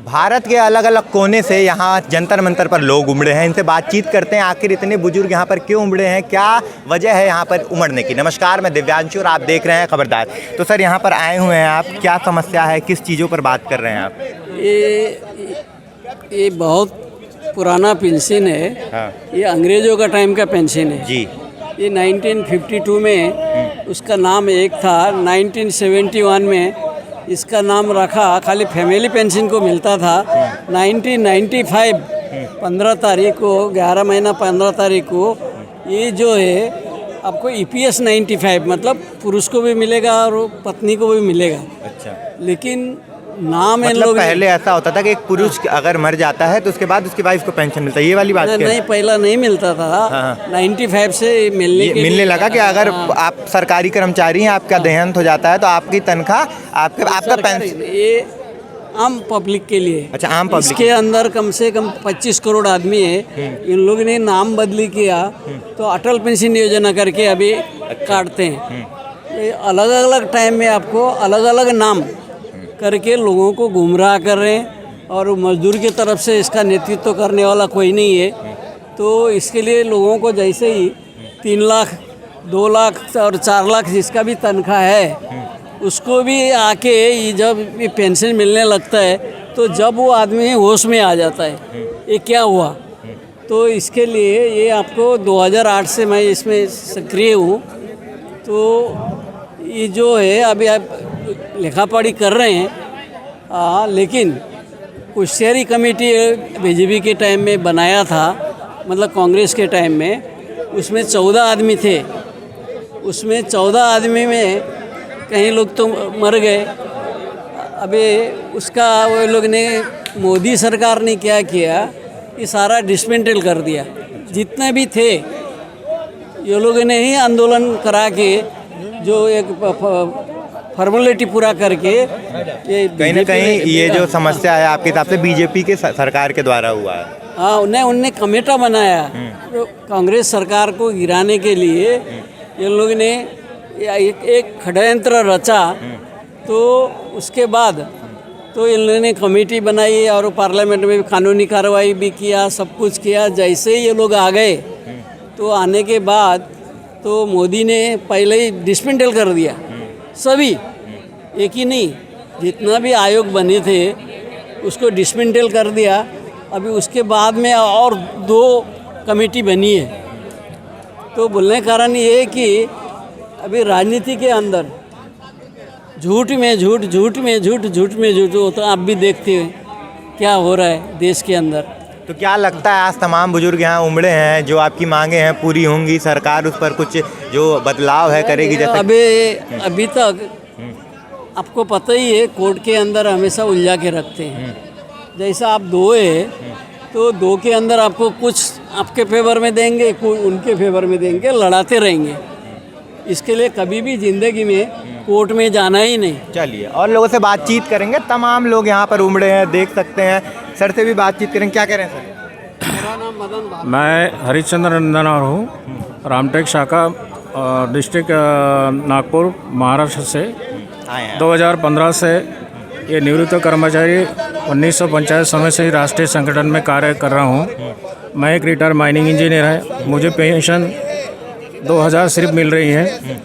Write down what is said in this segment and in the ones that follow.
भारत के अलग अलग कोने से यहाँ जंतर मंतर पर लोग उमड़े हैं। इनसे बातचीत करते हैं, आखिर इतने बुजुर्ग यहाँ पर क्यों उमड़े हैं, क्या वजह है यहाँ पर उमड़ने की। नमस्कार, मैं दिव्यांशु और आप देख रहे हैं खबरदार। तो सर, यहाँ पर आए हुए हैं आप, क्या समस्या है, किस चीज़ों पर बात कर रहे हैं आप? ये बहुत पुराना पेंशन है। हाँ। ये अंग्रेज़ों का टाइम का पेंशन है जी। ये 1952 में उसका नाम एक था। 1971 में इसका नाम रखा, खाली फैमिली पेंशन को मिलता था। 1995 15 तारीख को, 11 महीना 15 तारीख को ये जो है आपको EPS 95 मतलब पुरुष को भी मिलेगा और पत्नी को भी मिलेगा। अच्छा, लेकिन नाम इन मतलब लोग पहले ऐसा होता था कि एक पुरुष अगर मर जाता है तो उसके बाद उसकी वाइफ को पेंशन मिलता है, ये वाली बात क्या है? नहीं, पहला नहीं मिलता था। हाँ। 95 से मिलने लगा कि अगर आप सरकारी कर्मचारी हैं, आपका देहांत हो जाता है तो आपकी तनख्वाह आपका पेंशन। ये आम पब्लिक के लिए। अच्छा, आम पब्लिक। इसके अंदर कम से कम 25 करोड़ आदमी है। इन लोगों ने नाम बदली किया तो अटल पेंशन योजना करके अभी काटते हैं। ये अलग अलग टाइम में आपको अलग अलग नाम करके लोगों को गुमराह कर रहे हैं और मजदूर की तरफ से इसका नेतृत्व करने वाला कोई नहीं है। तो इसके लिए लोगों को जैसे ही 3 लाख 2 लाख और 4 लाख जिसका भी तनख्वाह है उसको भी आके ये जब ये पेंशन मिलने लगता है तो जब वो आदमी होश में आ जाता है ये क्या हुआ। तो इसके लिए ये आपको 2008 से मैं इसमें सक्रिय हूँ। तो ये जो है अभी आप लिखा पढ़ी कर रहे हैं। लेकिन कुछ शहरी कमेटी BJP के टाइम में बनाया था, मतलब कांग्रेस के टाइम में, उसमें 14 आदमी थे। उसमें 14 आदमी में कहीं लोग तो मर गए। अभी उसका वो लोग ने, मोदी सरकार ने क्या किया, ये सारा डिसमेंटल कर दिया। जितने भी थे ये लोगों ने ही आंदोलन करा के जो एक फॉर्मेलिटी पूरा करके ये कहीं ना कहीं ये जो समस्या है आपके हिसाब से BJP के सरकार के द्वारा हुआ है? हाँ, उनने कमेटा बनाया तो कांग्रेस सरकार को गिराने के लिए। ये लोग ने एक षड्यंत्र रचा। तो उसके बाद तो इन लोगों ने कमेटी बनाई और पार्लियामेंट में कानूनी कार्रवाई भी किया, सब कुछ किया। जैसे ही ये लोग आ गए तो आने के बाद तो मोदी ने पहले ही डिसमेंटल कर दिया सभी, एक ही नहीं, जितना भी आयोग बने थे उसको डिसमेंटल कर दिया। अभी उसके बाद में और 2 कमेटी बनी है। तो बोलने का कारण ये है कि अभी राजनीति के अंदर झूठ में झूठ, झूठ में झूठ, झूठ में झूठ, वो तो आप भी देखते हैं क्या हो रहा है देश के अंदर। तो क्या लगता है आज तमाम बुजुर्ग यहाँ उमड़े हैं, जो आपकी मांगे हैं पूरी होंगी, सरकार उस पर कुछ जो बदलाव है करेगी? जैसे अभी तक आपको पता ही है, कोर्ट के अंदर हमेशा उलझा के रखते हैं। जैसा आप 2 है तो 2 के अंदर आपको कुछ आपके फेवर में देंगे, कोई उनके फेवर में देंगे, लड़ाते रहेंगे। इसके लिए कभी भी ज़िंदगी में कोर्ट में जाना ही नहीं। चलिए, और लोगों से बातचीत करेंगे। तमाम लोग यहाँ पर उमड़े हैं, देख सकते हैं। सर से भी बातचीत करेंगे। क्या कह रहे हैं सर? मेरा नाम मदन भाई। मैं हरिश्चंद्र नंदनवार हूँ, रामटेक शाखा, डिस्ट्रिक्ट नागपुर, महाराष्ट्र से। 2015 से ये निवृत्त कर्मचारी 1950 समय से ही राष्ट्रीय संगठन में कार्य कर रहा हूँ। मैं एक रिटायर माइनिंग इंजीनियर है। मुझे पेंशन 2000 सिर्फ मिल रही है।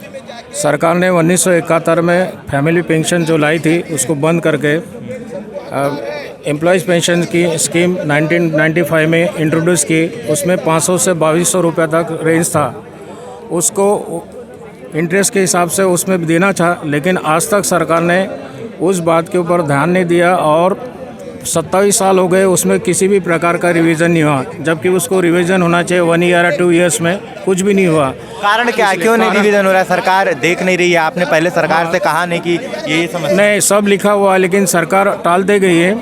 सरकार ने 1971 में फैमिली पेंशन जो लाई थी उसको बंद करके एम्प्लॉयज़ पेंशन की स्कीम 1995 में इंट्रोड्यूस की। उसमें 500 से 2200 रुपये तक रेंज था। उसको इंटरेस्ट के हिसाब से उसमें देना था, लेकिन आज तक सरकार ने उस बात के ऊपर ध्यान नहीं दिया और 27 साल हो गए उसमें किसी भी प्रकार का रिवीजन नहीं हुआ। जबकि उसको रिवीजन होना चाहिए 1 ईयर या 2 ईयर्स में, कुछ भी नहीं हुआ। कारण क्या है, क्यों नहीं रिवीजन हो रहा है? सरकार देख नहीं रही है? आपने पहले सरकार से कहा नहीं कि ये समस्या? नहीं, सब लिखा हुआ है लेकिन सरकार टाल दे गई है।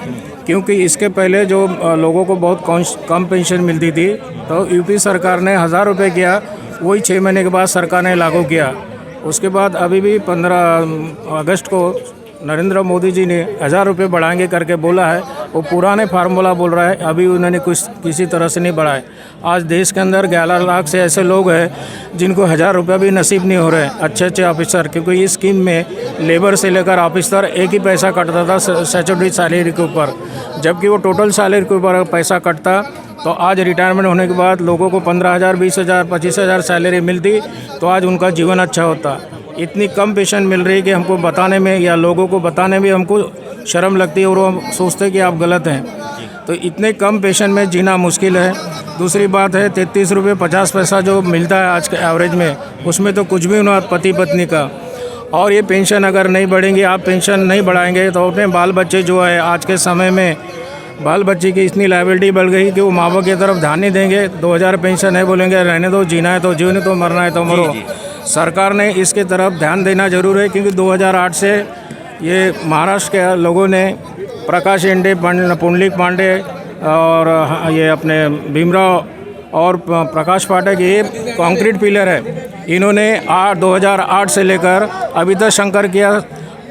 क्योंकि इसके पहले जो लोगों को बहुत कम पेंशन मिलती थी तो यूपी सरकार ने 1000 रुपये किया, वही 6 महीने के बाद सरकार ने लागू किया। उसके बाद अभी भी 15 अगस्त को नरेंद्र मोदी जी ने 1000 रुपये बढ़ाएंगे करके बोला है। वो पुराने फार्मूला बोल रहा है, अभी उन्होंने कुछ किसी तरह से नहीं बढ़ाए। आज देश के अंदर 11 लाख से ऐसे लोग हैं जिनको 1000 रुपये भी नसीब नहीं हो रहे हैं, अच्छे अच्छे ऑफिसर, क्योंकि इस स्कीम में लेबर से लेकर ऑफिसर एक ही पैसा कटता था स्टैट्यूटरी सैलरी के ऊपर, जबकि वो टोटल सैलरी के ऊपर पैसा कटता। तो आज रिटायरमेंट होने के बाद लोगों को 15,000, 20,000, 25,000 सैलरी मिलती तो आज उनका जीवन अच्छा होता। इतनी कम पेंशन मिल रही कि हमको बताने में या लोगों को बताने में हमको शर्म लगती है और वो सोचते हैं कि आप गलत हैं। तो इतने कम पेंशन में जीना मुश्किल है। दूसरी बात है 33 रुपये 50 पैसा जो मिलता है आज के एवरेज में, उसमें तो कुछ भी ना पति पत्नी का। और ये पेंशन अगर नहीं बढ़ेंगी, आप पेंशन नहीं बढ़ाएंगे तो अपने बाल बच्चे जो है आज के समय में बाल बच्चे की इतनी लायबिलिटी बढ़ गई कि वो माँ बाप की तरफ ध्यान नहीं देंगे। 2000 पेंशन है, बोलेंगे रहने दो, जीना है तो जीव, नहीं तो मरना है तो मरो। सरकार ने इसके तरफ ध्यान देना जरूर है, क्योंकि 2008 से ये महाराष्ट्र के लोगों ने प्रकाश इंडे, पुंडलिक पांडे और ये अपने भीमराव और प्रकाश पाठक, ये कंक्रीट पिलर है। इन्होंने 2008 से लेकर अभी तक शंकर किया,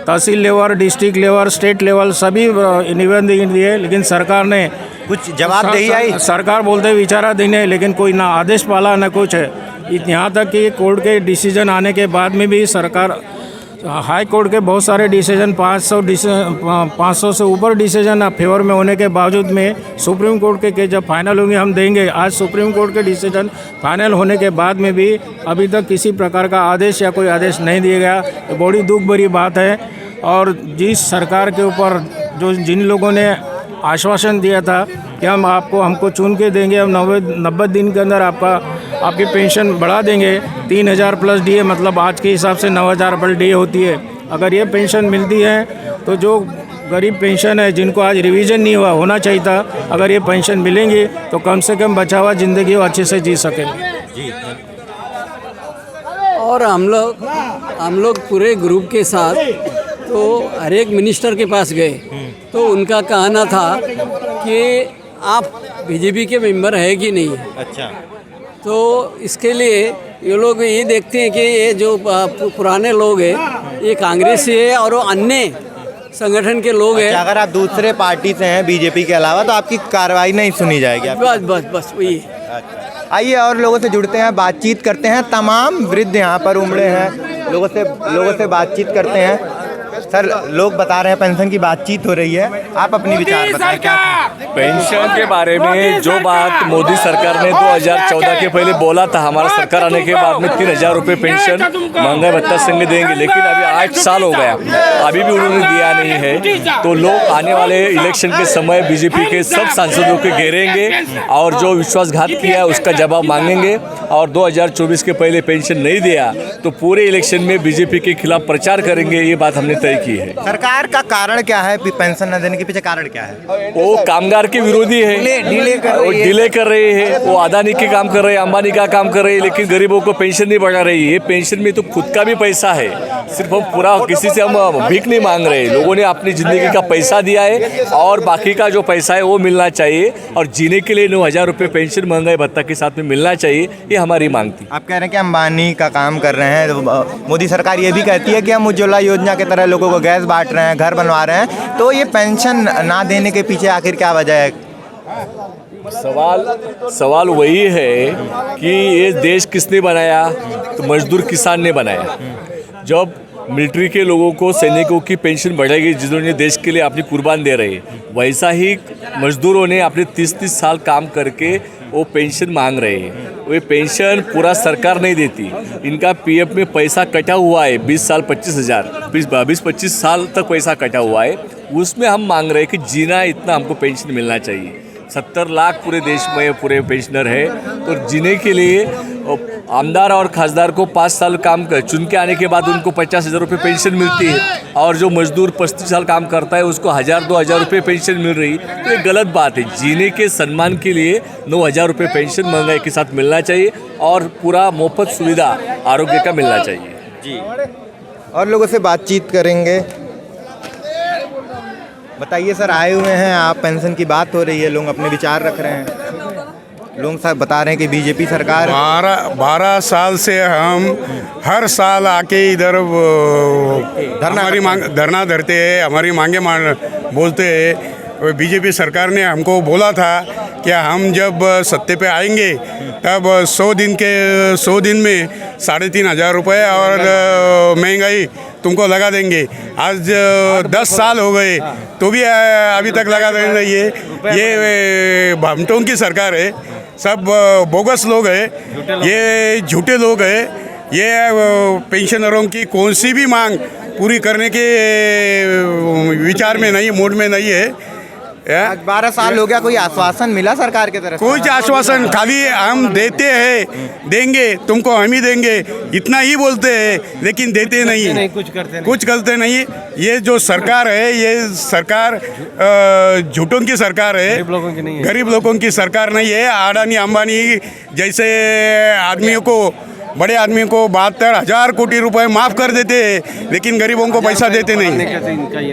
तहसील level, district level, state level सभी निबंधन दिए, लेकिन सरकार ने कुछ जवाब नहीं आई। सरकार बोलते विचाराधीन है, लेकिन कोई ना आदेश पाला ना कुछ है। यहाँ तक कि कोर्ट के डिसीजन आने के बाद में भी सरकार, हाई कोर्ट के बहुत सारे डिसीजन 500 से ऊपर डिसीजन फेवर में होने के बावजूद में सुप्रीम कोर्ट के जब फाइनल होंगे हम देंगे। आज सुप्रीम कोर्ट के डिसीजन फाइनल होने के बाद में भी अभी तक किसी प्रकार का आदेश या कोई आदेश नहीं दिया गया। तो बड़ी दुख भरी बात है। और जिस सरकार के ऊपर जिन लोगों ने आश्वासन दिया था कि हम हमको चुन के देंगे, हम 90 दिन के अंदर आपकी पेंशन बढ़ा देंगे, 3000 प्लस डीए, मतलब आज के हिसाब से 9000 पर डीए होती है। अगर ये पेंशन मिलती है तो जो गरीब पेंशन है, जिनको आज रिवीजन नहीं होना चाहिए था, अगर ये पेंशन मिलेंगी तो कम से कम बचा हुआ ज़िंदगी वो अच्छे से जी सकेंगे। और हम लोग पूरे ग्रुप के साथ तो हर एक मिनिस्टर के पास गए, तो उनका कहना था कि आप बीजेपी के मेंबर है कि नहीं। अच्छा। तो इसके लिए ये लोग ये देखते हैं कि ये जो पुराने लोग हैं ये कांग्रेस से है और वो अन्य संगठन के लोग हैं। अगर आप दूसरे पार्टी से हैं बीजेपी के अलावा तो आपकी कार्रवाई नहीं सुनी जाएगी। बस वही। आइए और लोगों से जुड़ते हैं, बातचीत करते हैं। तमाम वृद्ध यहाँ पर उमड़े हैं, लोगों से बातचीत करते हैं। सर, लोग बता रहे हैं पेंशन की बातचीत हो रही है, आप अपनी विचार बताएं क्या। पेंशन के बारे में जो बात मोदी सरकार ने 2014 के पहले बोला था, हमारा सरकार आने के बाद में 3000 रुपये पेंशन महंगाई भत्ता संग देंगे, लेकिन अभी 8 साल हो गया, अभी भी उन्होंने दिया नहीं है। तो लोग आने वाले इलेक्शन के समय बीजेपी के सब सांसदों को घेरेंगे और जो विश्वासघात किया है उसका जवाब मांगेंगे। और 2024 के पहले पेंशन नहीं दिया तो पूरे इलेक्शन में बीजेपी के खिलाफ प्रचार करेंगे, ये बात हमने तय की है। सरकार का कारण क्या है, पेंशन न देने के पीछे कारण क्या है? वो कामगार के विरोधी है, डिले कर रही है। वो अदानी के काम कर रहे हैं, अंबानी का काम कर रहे हैं, लेकिन गरीबों को पेंशन नहीं बढ़ा रही है। पेंशन में तो खुद का भी पैसा है, सिर्फ हम पूरा किसी से हम भीख नहीं मांग रहे। लोगों ने अपनी ज़िंदगी का पैसा दिया है और बाकी का जो पैसा है वो मिलना चाहिए, और जीने के लिए 9000 रुपये पेंशन महंगाई भत्ता के साथ में मिलना चाहिए, ये हमारी मांग थी। आप कह रहे हैं कि अंबानी का काम कर रहे हैं, तो मोदी सरकार ये भी कहती है कि हम उज्ज्वला योजना की तरह लोगों को गैस बांट रहे हैं, घर बनवा रहे हैं, तो ये पेंशन ना देने के पीछे आखिर क्या वजह है? सवाल वही है कि ये देश किसने बनाया, तो मजदूर किसान ने बनाया। जब मिलिट्री के लोगों को, सैनिकों की पेंशन बढ़ेगी जिन्होंने देश के लिए अपनी कुर्बान दे रहे हैं, वैसा ही मजदूरों ने अपने 30-30 साल काम करके वो पेंशन मांग रहे हैं। वो पेंशन पूरा सरकार नहीं देती, इनका पीएफ में पैसा कटा हुआ है 20 साल 25,000, 20-25 साल तक पैसा कटा हुआ है। उसमें हम मांग रहे हैं कि जीना इतना हमको पेंशन मिलना चाहिए। 70 लाख पूरे देश में पूरे पेंशनर है, तो जीने के लिए आमदार और खासदार को 5 साल काम कर चुन के आने के बाद उनको 50,000 रुपये पेंशन मिलती है, और जो मजदूर 35 साल काम करता है उसको 1000-2000 रुपये पेंशन मिल रही। तो ये गलत बात है। जीने के सम्मान के लिए 9000 रुपये पेंशन महंगाई के साथ मिलना चाहिए, और पूरा मुफ्त सुविधा आरोग्य का मिलना चाहिए। जी, और लोगों से बातचीत करेंगे। बताइए सर, आए हुए हैं आप, पेंशन की बात हो रही है, लोग अपने विचार रख रहे हैं। लोग सर बता रहे हैं कि बीजेपी सरकार 12 साल से हम हर साल आके इधर हमारी मांग धरना धरते हैं, हमारी मांगे बोलते हैं, बीजेपी सरकार ने हमको बोला था कि हम जब सत्ते पे आएंगे तब 100 दिन में 3,500 रुपये और महंगाई तुमको लगा देंगे। आज 10 साल हो गए तो भी अभी तक लगा दे रही है। ये भामटों की सरकार है, सब बोगस लोग हैं, ये झूठे लोग हैं। ये पेंशनरों की कौन सी भी मांग पूरी करने के विचार में नहीं, मूड में नहीं है। 12 साल हो गया, कोई आश्वासन मिला सरकार की तरफ से? कोई आश्वासन, खाली हम देते हैं, देंगे तुमको, हम ही देंगे, इतना ही बोलते हैं, लेकिन देते नहीं, कुछ करते नहीं। ये जो सरकार है, ये सरकार झूठों की सरकार है, गरीब लोगों की सरकार नहीं है। अडानी अंबानी जैसे आदमियों को, बड़े आदमी को 72,000 कोटी रुपए माफ़ कर देते हैं, लेकिन गरीबों को पैसा देते नहीं।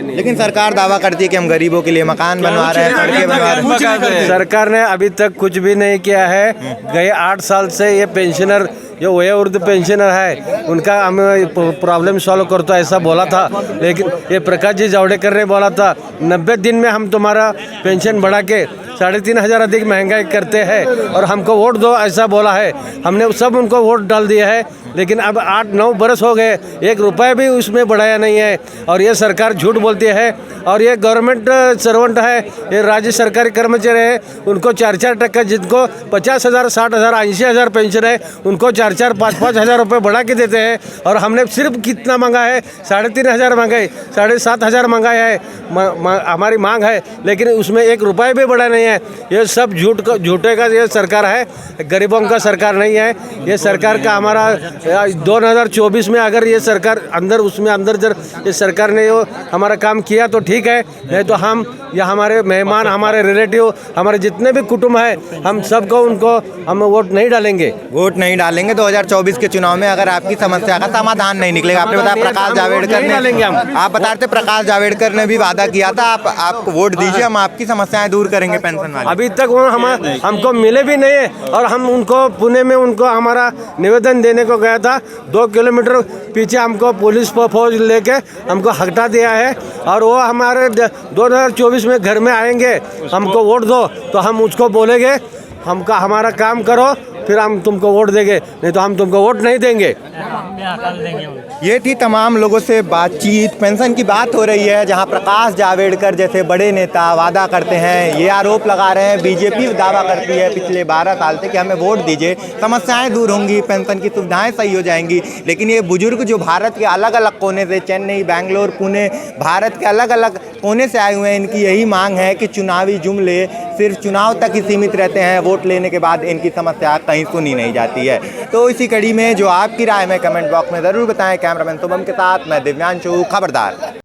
लेकिन सरकार दावा करती है कि हम गरीबों के लिए मकान बनवा रहे हैं, सड़कें बनवा रहे हैं। सरकार ने अभी तक कुछ भी नहीं किया है। गए 8 साल से ये पेंशनर जो वयोवृद्ध पेंशनर है उनका हमें प्रॉब्लम सॉल्व कर, तो ऐसा बोला था, लेकिन ये प्रकाश जी जावड़ेकर ने बोला था 90 दिन में हम तुम्हारा पेंशन बढ़ा के 3,500 अधिक महंगाई करते हैं और हमको वोट दो, ऐसा बोला है। हमने सब उनको वोट डाल दिया है, लेकिन अब 8-9 बरस हो गए, 1 रुपये भी उसमें बढ़ाया नहीं है। और ये सरकार झूठ बोलती है। और ये गवर्नमेंट सर्वेंट है, ये राज्य सरकारी कर्मचारी है, उनको 4-4 टक्का, जिनको 50,000, 60,000, 80,000 पेंशन है, उनको 4-4, 5-5 हज़ार रुपये बढ़ा के देते हैं। और हमने सिर्फ कितना मांगा है? 3,500 मांगे, 7,500 मंगाया है, हमारी मांग है, लेकिन उसमें 1 रुपये भी बढ़ा नहीं है। ये सब झूठे का ये सरकार है, गरीबों का सरकार नहीं है। ये सरकार का हमारा 2024 में अगर ये सरकार अंदर जब ये सरकार ने वो हमारा काम किया तो ठीक है, नहीं तो हम या हमारे मेहमान, हमारे रिलेटिव, हमारे जितने भी कुटुंब है, हम सबको हम वोट नहीं डालेंगे। 2024 के चुनाव में अगर आपकी समस्या का समाधान नहीं निकलेगा, आपने बताया प्रकाश जावड़ेकर ने, आप बता रहे थे प्रकाश जावड़ेकर ने भी वादा किया था आप वोट दीजिए, हम आपकी समस्याएं दूर करेंगे पेंशन वाली। अभी तक वो हमको मिले भी नहीं है। और हम उनको पुणे में उनको हमारा निवेदन देने को गया था, 2 किलोमीटर पीछे हमको पुलिस फौज लेके हमको हटा दिया है। और वो हमारे 2024 में घर में आएंगे, हमको वोट दो, तो हम उसको बोलेंगे हमारा काम करो, फिर हम तुमको वोट देंगे, नहीं तो हम तुमको वोट नहीं देंगे। ये थी तमाम लोगों से बातचीत। पेंशन की बात हो रही है, जहां प्रकाश जावड़ेकर जैसे बड़े नेता वादा करते हैं, ये आरोप लगा रहे हैं, बीजेपी दावा करती है पिछले 12 साल से कि हमें वोट दीजिए, समस्याएं दूर होंगी, पेंशन की सुविधाएं सही हो जाएंगी। लेकिन ये बुजुर्ग जो भारत के अलग अलग कोने से, चेन्नई, बेंगलोर, पुणे, भारत के अलग अलग कोने से आए हुए हैं, इनकी यही मांग है कि चुनावी जुमले सिर्फ चुनाव तक ही सीमित रहते हैं, वोट लेने के बाद इनकी समस्या कहीं सुनी नहीं जाती है। तो इसी कड़ी में जो आपकी राय में कमेंट बॉक्स में ज़रूर बताएं। कैमरामैन शुभम के साथ मैं दिव्यांशु, खबरदार।